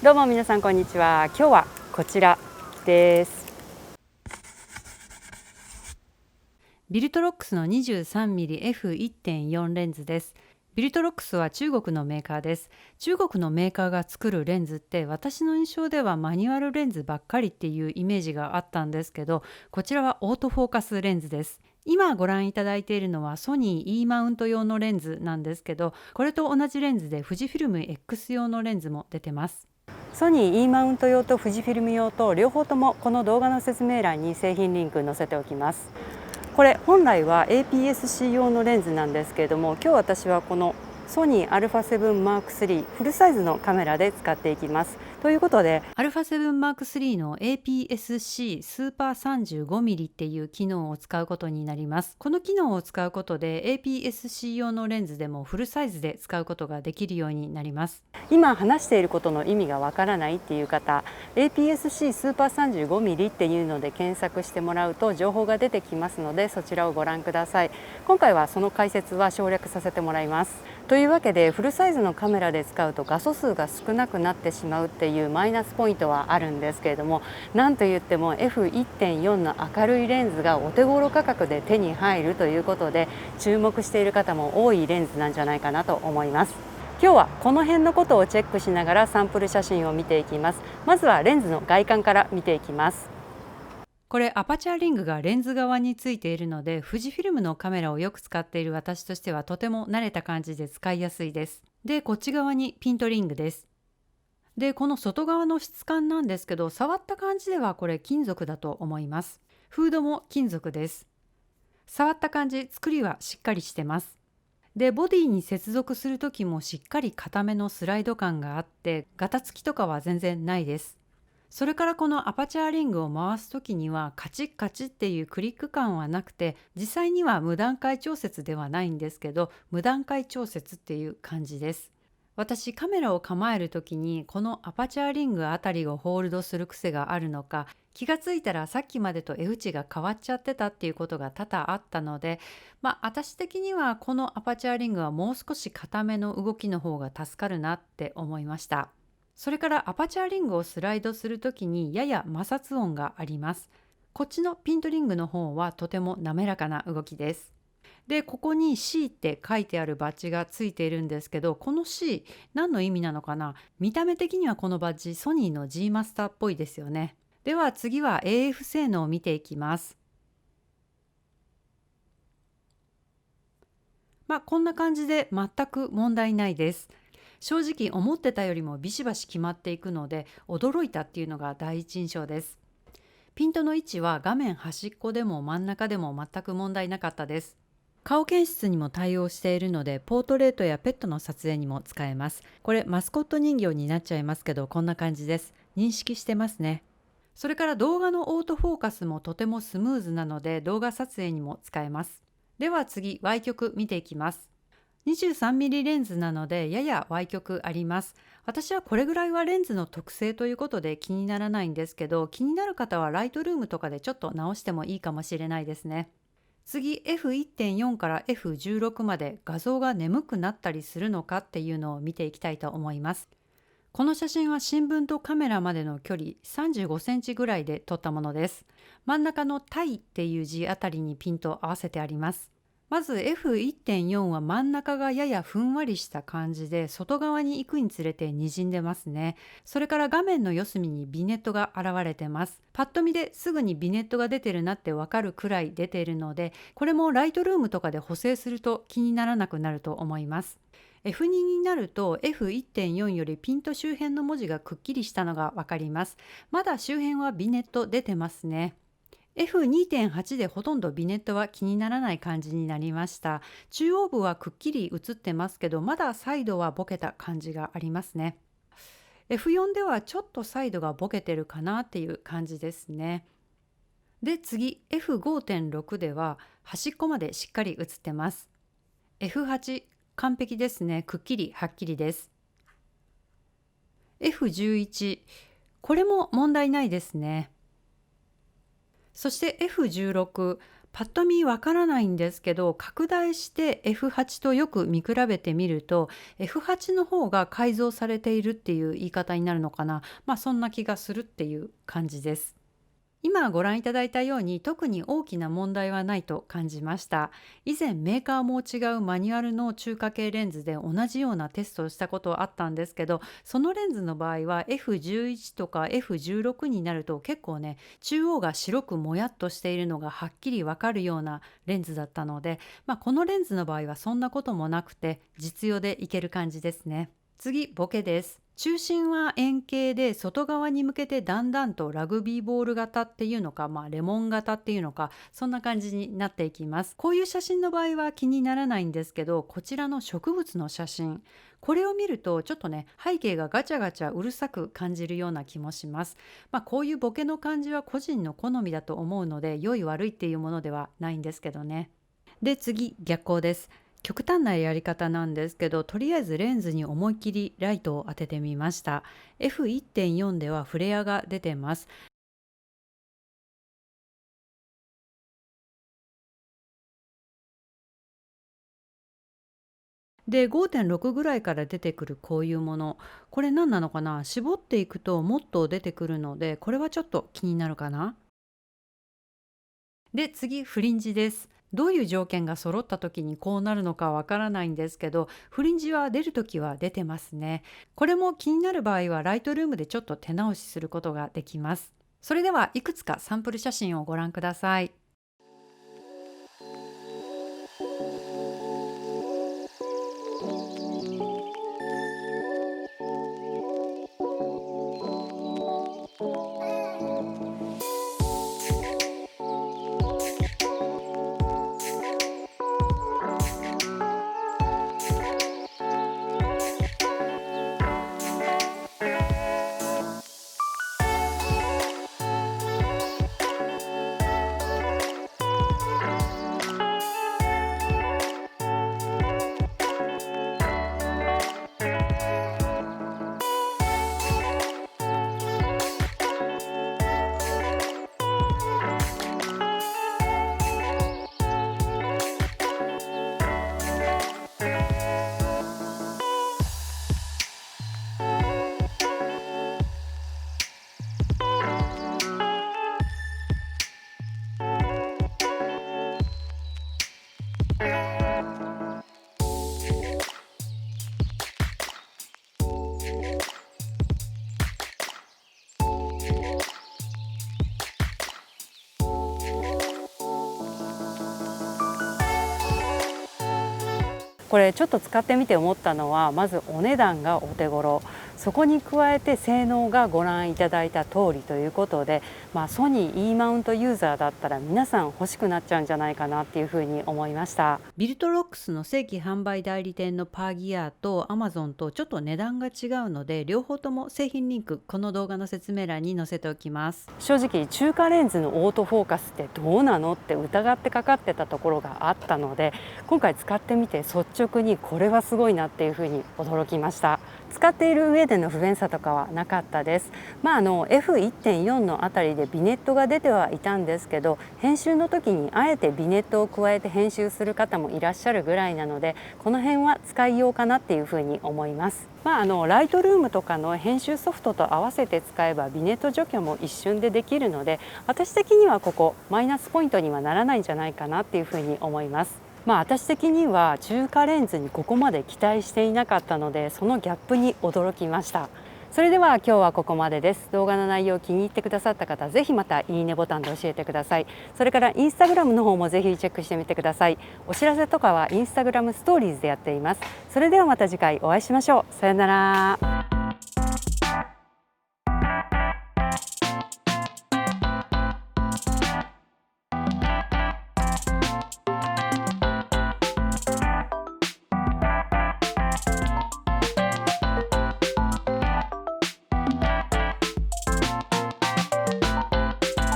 どうも皆さんこんにちは。今日はこちらです。ビルトロックスの 23mm F1.4 レンズです。ビルトロックスは中国のメーカーです。中国のメーカーが作るレンズって私の印象ではマニュアルレンズばっかりっていうイメージがあったんですけど、こちらはオートフォーカスレンズです。今ご覧いただいているのはソニー E マウント用のレンズなんですけど、これと同じレンズで富士フィルム X 用のレンズも出てます。ソニー E マウント用と富士フィルム用と両方ともこの動画の説明欄に製品リンク載せておきます。これ本来は APS-C 用のレンズなんですけれども、今日私はこのソニー α7M3 フルサイズのカメラで使っていきます。ということで α7M3 の APS-C スーパー 35mm っていう機能を使うことになります。この機能を使うことで APS-C 用のレンズでもフルサイズで使うことができるようになります。今話していることの意味がわからないっていう方、 APS-C スーパー 35mm っていうので検索してもらうと情報が出てきますので、そちらをご覧ください。今回はその解説は省略させてもらいます。というわけでフルサイズのカメラで使うと画素数が少なくなってしまうっていうマイナスポイントはあるんですけれども、なんといっても F1.4 の明るいレンズがお手頃価格で手に入るということで注目している方も多いレンズなんじゃないかなと思います。今日はこの辺のことをチェックしながらサンプル写真を見ていきます。まずはレンズの外観から見ていきます。これアパチャーリングがレンズ側についているので、富士フィルムのカメラをよく使っている私としてはとても慣れた感じで使いやすいです。で、こっち側にピントリングです。で、この外側の質感なんですけど、触った感じではこれ金属だと思います。フードも金属です。触った感じ、作りはしっかりしてます。で、ボディに接続する時もしっかり固めのスライド感があって、ガタつきとかは全然ないです。それからこのアパチャーリングを回す時にはカチッカチッっていうクリック感はなくて、実際には無段階調節ではないんですけど、無段階調節っていう感じです。私カメラを構える時にこのアパチャーリングあたりをホールドする癖があるのか、気がついたらさっきまでと F 値が変わっちゃってたっていうことが多々あったので、私的にはこのアパチャーリングはもう少し固めの動きの方が助かるなって思いました。それからアパチャーリングをスライドするときにやや摩擦音があります。こっちのピントリングの方はとても滑らかな動きです。で、ここに C って書いてあるバッジがついているんですけど、この C 何の意味なのかな。見た目的にはこのバッジソニーの G マスターっぽいですよね。では次は AF 性能を見ていきます。こんな感じで全く問題ないです。正直思ってたよりもビシバシ決まっていくので驚いたっていうのが第一印象です。ピントの位置は画面端っこでも真ん中でも全く問題なかったです。顔検出にも対応しているのでポートレートやペットの撮影にも使えます。これマスコット人形になっちゃいますけど、こんな感じです。認識してますね。それから動画のオートフォーカスもとてもスムーズなので動画撮影にも使えます。では次 Y 極見ていきます。23mm レンズなのでやや Y 極あります。私はこれぐらいはレンズの特性ということで気にならないんですけど、気になる方はライトルームとかでちょっと直してもいいかもしれないですね。次 F1.4 から F16 まで画像が眠くなったりするのかっていうのを見ていきたいと思います。この写真は新聞とカメラまでの距離35センチぐらいで撮ったものです。真ん中のタイっていう字あたりにピント合わせてあります。まず F1.4 は真ん中がややふんわりした感じで外側に行くにつれて滲んでますね。それから画面の四隅にビネットが現れてます。パッと見ですぐにビネットが出てるなってわかるくらい出ているので、これもライトルームとかで補正すると気にならなくなると思います。F2 になると F1.4 よりピント周辺の文字がくっきりしたのがわかります。まだ周辺はビネット出てますね。F2.8 でほとんどビネットは気にならない感じになりました。中央部はくっきり映ってますけど、まだサイドはボケた感じがありますね。F4 ではちょっとサイドがボケてるかなっていう感じですね。で次 F5.6 では端っこまでしっかり映ってます。F8 完璧ですね。くっきりはっきりです。F11 これも問題ないですね。そして F16 パパッと見わからないんですけど、拡大して F8 とよく見比べてみると F8 の方が改造されているっていう言い方になるのかな。そんな気がするっていう感じです。今ご覧いただいたように特に大きな問題はないと感じました。以前メーカーも違うマニュアルの中華系レンズで同じようなテストをしたことはあったんですけど、そのレンズの場合は F11 とか F16 になると結構ね、中央が白くもやっとしているのがはっきりわかるようなレンズだったので、このレンズの場合はそんなこともなくて実用でいける感じですね。次、ボケです。中心は円形で外側に向けてだんだんとラグビーボール型っていうのか、レモン型っていうのか、そんな感じになっていきます。こういう写真の場合は気にならないんですけど、こちらの植物の写真、これを見るとちょっとね、背景がガチャガチャうるさく感じるような気もします。こういうボケの感じは個人の好みだと思うので、良い悪いっていうものではないんですけどね。で、次、逆光です。極端なやり方なんですけど、とりあえずレンズに思いっきりライトを当ててみました。F1.4 ではフレアが出てます。で、5.6 ぐらいから出てくるこういうもの。これ何なのかな。絞っていくともっと出てくるので、これはちょっと気になるかな。で、次、フリンジです。どういう条件が揃った時にこうなるのかわからないんですけど、フリンジは出る時は出てますね。これも気になる場合はライトルームでちょっと手直しすることができます。それではいくつかサンプル写真をご覧ください。これちょっと使ってみて思ったのは、まずお値段がお手頃、そこに加えて性能がご覧いただいた通りということで、ソニー E マウントユーザーだったら皆さん欲しくなっちゃうんじゃないかなっていうふうに思いました。ビルトロックスの正規販売代理店のパーギアと Amazon とちょっと値段が違うので、両方とも製品リンクこの動画の説明欄に載せておきます。正直中華レンズのオートフォーカスってどうなのって疑ってかかってたところがあったので、今回使ってみて率直にこれはすごいなっていうふうに驚きました。使っている上での不便さとかはなかったです。F1.4 のあたりでビネットが出てはいたんですけど、編集の時にあえてビネットを加えて編集する方もいらっしゃるぐらいなので、この辺は使いようかなっていうふうに思います。ライトルームとかの編集ソフトと合わせて使えばビネット除去も一瞬でできるので、私的にはここマイナスポイントにはならないんじゃないかなっていうふうに思います。私的には中華レンズにここまで期待していなかったので、そのギャップに驚きました。それでは今日はここまでです。動画の内容を気に入ってくださった方、ぜひまたいいねボタンで教えてください。それからインスタグラムの方もぜひチェックしてみてください。お知らせとかはインスタグラムストーリーズでやっています。それではまた次回お会いしましょう。さよなら。